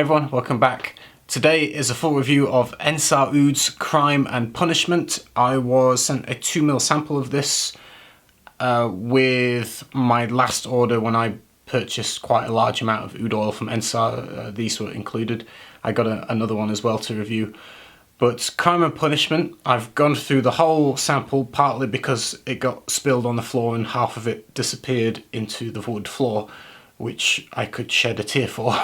Hey everyone, welcome back. Today is a full review of Ensar Oud's Crime and Punishment. I was sent a 2ml sample of this with my last order when I purchased quite a large amount of oud oil from Ensar. These were included. I got another one as well to review. But Crime and Punishment, I've gone through the whole sample, partly because it got spilled on the floor and half of it disappeared into the wood floor, which I could shed a tear for.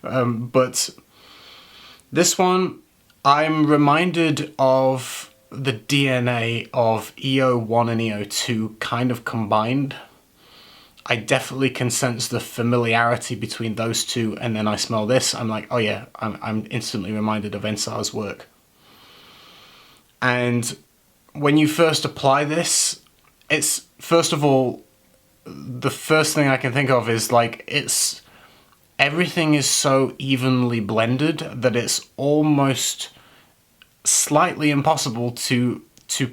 But this one, I'm reminded of the DNA of EO1 and EO2 kind of combined. I definitely can sense the familiarity between those two, and then I smell this, I'm like, oh yeah, I'm instantly reminded of Ensar's work. And when you first apply this, it's, first of all, the first thing I can think of is like, everything is so evenly blended that it's almost slightly impossible to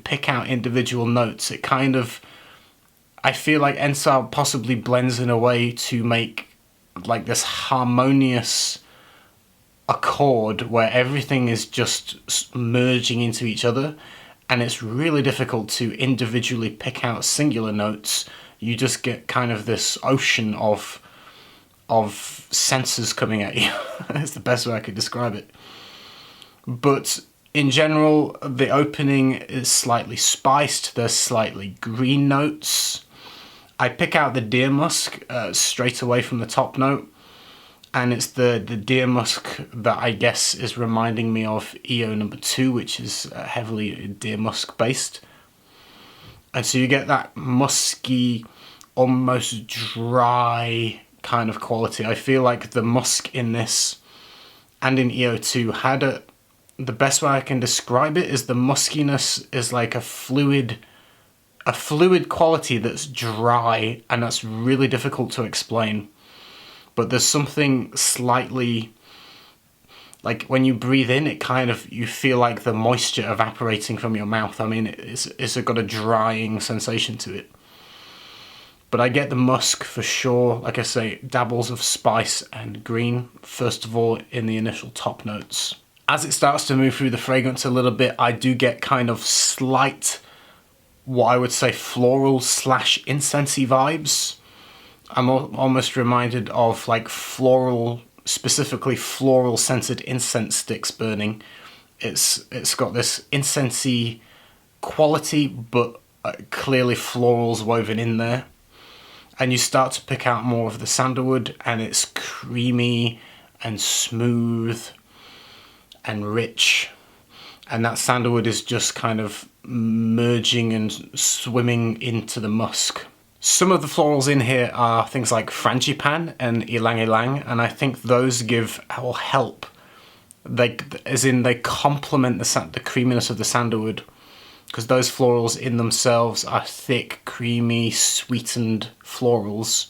pick out individual notes. It kind of, I feel like Ensar possibly blends in a way to make like this harmonious accord where everything is just merging into each other, and it's really difficult to individually pick out singular notes. You just get kind of this ocean of senses coming at you. That's the best way I could describe it. But in general, the opening is slightly spiced. There's slightly green notes. I pick out the deer musk straight away from the top note, and it's the deer musk that I guess is reminding me of EO number 2, which is heavily deer musk based. And so you get that musky, almost dry kind of quality. I feel like the musk in this and in EO2 had the best way I can describe it is the muskiness is like a fluid quality that's dry, and that's really difficult to explain. But there's something slightly, like when you breathe in, it kind of, you feel like the moisture evaporating from your mouth. I mean, it's got a drying sensation to it. But I get the musk for sure. Like I say, dabbles of spice and green, first of all, in the initial top notes. As it starts to move through the fragrance a little bit, I do get kind of slight, what I would say, floral / incensey vibes. I'm almost reminded of like specifically floral scented incense sticks burning. It's got this incensey quality, but clearly florals woven in there. And you start to pick out more of the sandalwood, and it's creamy and smooth and rich. And that sandalwood is just kind of merging and swimming into the musk. Some of the florals in here are things like frangipane and ylang ylang, and I think those give or help. They complement the creaminess of the sandalwood, because those florals in themselves are thick, creamy, sweetened florals,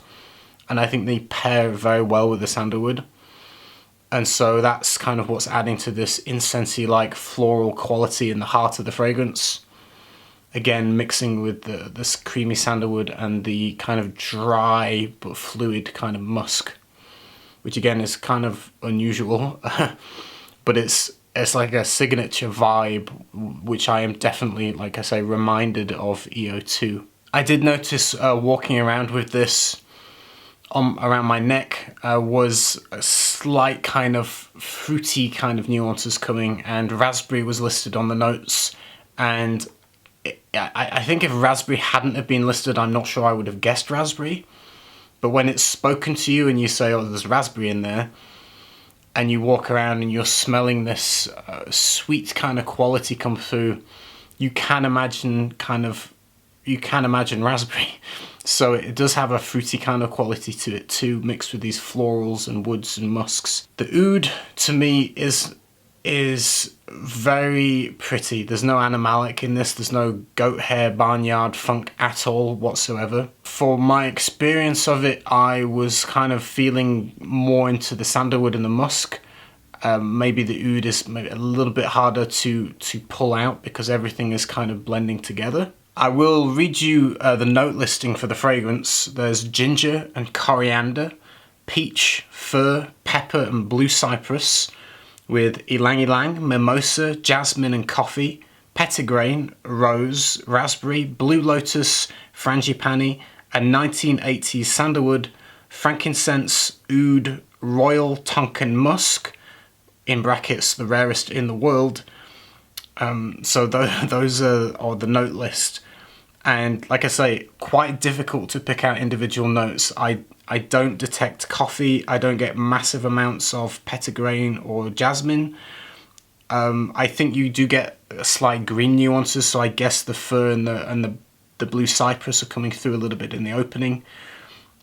and I think they pair very well with the sandalwood. And so that's kind of what's adding to this incensey-like floral quality in the heart of the fragrance. Again, mixing with this creamy sandalwood and the kind of dry but fluid kind of musk, which again is kind of unusual, but it's like a signature vibe, which I am definitely, like I say, reminded of EO2. I did notice walking around with this around my neck was a slight kind of fruity kind of nuances coming, and raspberry was listed on the notes, and I think if raspberry hadn't have been listed, I'm not sure I would have guessed raspberry. But when it's spoken to you and you say, oh, there's raspberry in there, and you walk around and you're smelling this sweet kind of quality come through, you can imagine raspberry. So it does have a fruity kind of quality to it too, mixed with these florals and woods and musks. The oud, to me, is very pretty. There's no animalic in this. There's no goat hair barnyard funk at all whatsoever. For my experience of it, I was kind of feeling more into the sandalwood and the musk. Maybe the oud is maybe a little bit harder to pull out because everything is kind of blending together. I will read you the note listing for the fragrance. There's ginger and coriander peach, fir, pepper and blue cypress, with ylang ylang, mimosa, jasmine and coffee, petitgrain, rose, raspberry, blue lotus, frangipani, and 1980s sandalwood, frankincense, oud, royal Tonkin musk, in brackets the rarest in the world. So those are the note list. And like I say, quite difficult to pick out individual notes. I don't detect coffee, I don't get massive amounts of petitgrain or jasmine. I think you do get slight green nuances, so I guess the fir and the blue cypress are coming through a little bit in the opening.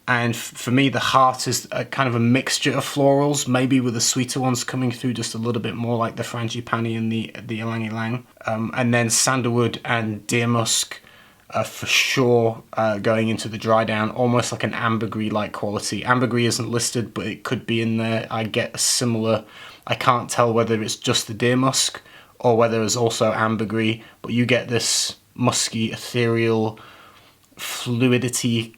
And for me, the heart is a kind of a mixture of florals, maybe with the sweeter ones coming through just a little bit more, like the frangipani and the ylang ylang. And then sandalwood and deer musk for sure going into the dry down, almost like an ambergris-like quality. Ambergris isn't listed, but it could be in there. I get a similar, I can't tell whether it's just the deer musk or whether it's also ambergris, but you get this musky, ethereal fluidity,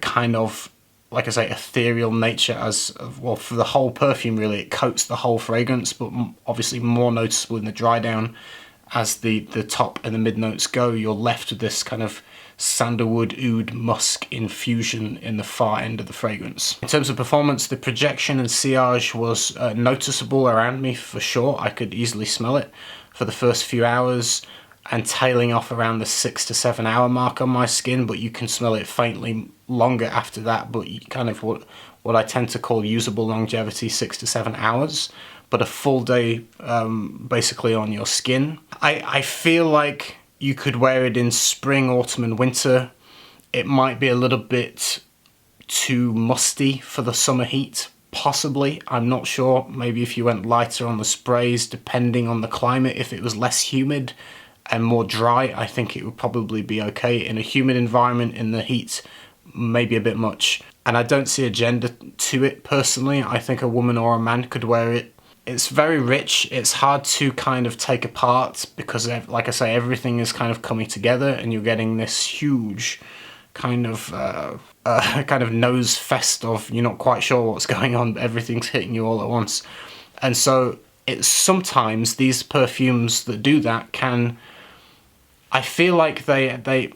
kind of, like I say, ethereal nature as well for the whole perfume. Really, it coats the whole fragrance, but obviously more noticeable in the dry down. As the top and the mid notes go, you're left with this kind of sandalwood, oud, musk infusion in the far end of the fragrance. In terms of performance, the projection and sillage was noticeable around me for sure. I could easily smell it for the first few hours, and tailing off around the 6 to 7 hour mark on my skin, but you can smell it faintly longer after that, but kind of what I tend to call usable longevity, 6 to 7 hours, but a full day basically on your skin. I feel like you could wear it in spring, autumn and winter. It might be a little bit too musty for the summer heat, possibly, I'm not sure. Maybe if you went lighter on the sprays, depending on the climate, if it was less humid and more dry, I think it would probably be okay. In a humid environment, in the heat, maybe a bit much. And I don't see a gender to it personally. I think a woman or a man could wear it. It's very rich. It's hard to kind of take apart because, like I say, everything is kind of coming together and you're getting this huge kind of nose fest of you're not quite sure what's going on, but everything's hitting you all at once. And so it's sometimes these perfumes that do that can, I feel like they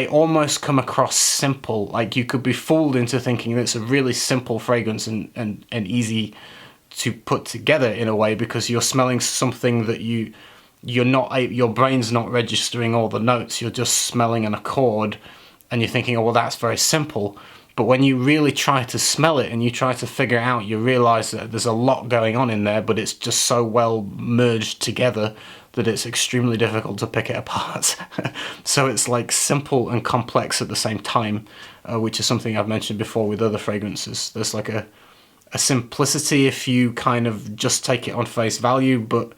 almost come across simple. Like you could be fooled into thinking that it's a really simple fragrance and easy to put together in a way, because you're smelling something that your brain's not registering all the notes. You're just smelling an accord and you're thinking, oh well, that's very simple. But when you really try to smell it and you try to figure it out, you realize that there's a lot going on in there, but it's just so well merged together that it's extremely difficult to pick it apart. So it's like simple and complex at the same time, which is something I've mentioned before with other fragrances. There's like a simplicity if you kind of just take it on face value, but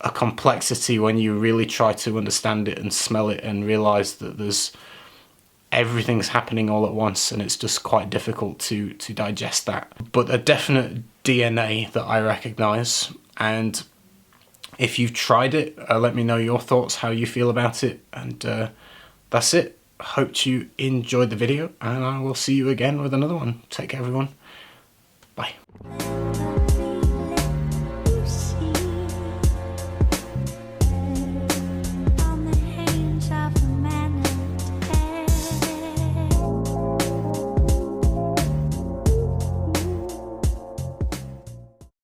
a complexity when you really try to understand it and smell it and realize that everything's happening all at once, and it's just quite difficult to digest that. But a definite DNA that I recognize, and if you've tried it, let me know your thoughts, how you feel about it, and that's it. Hope you enjoyed the video, and I will see you again with another one. Take care, everyone.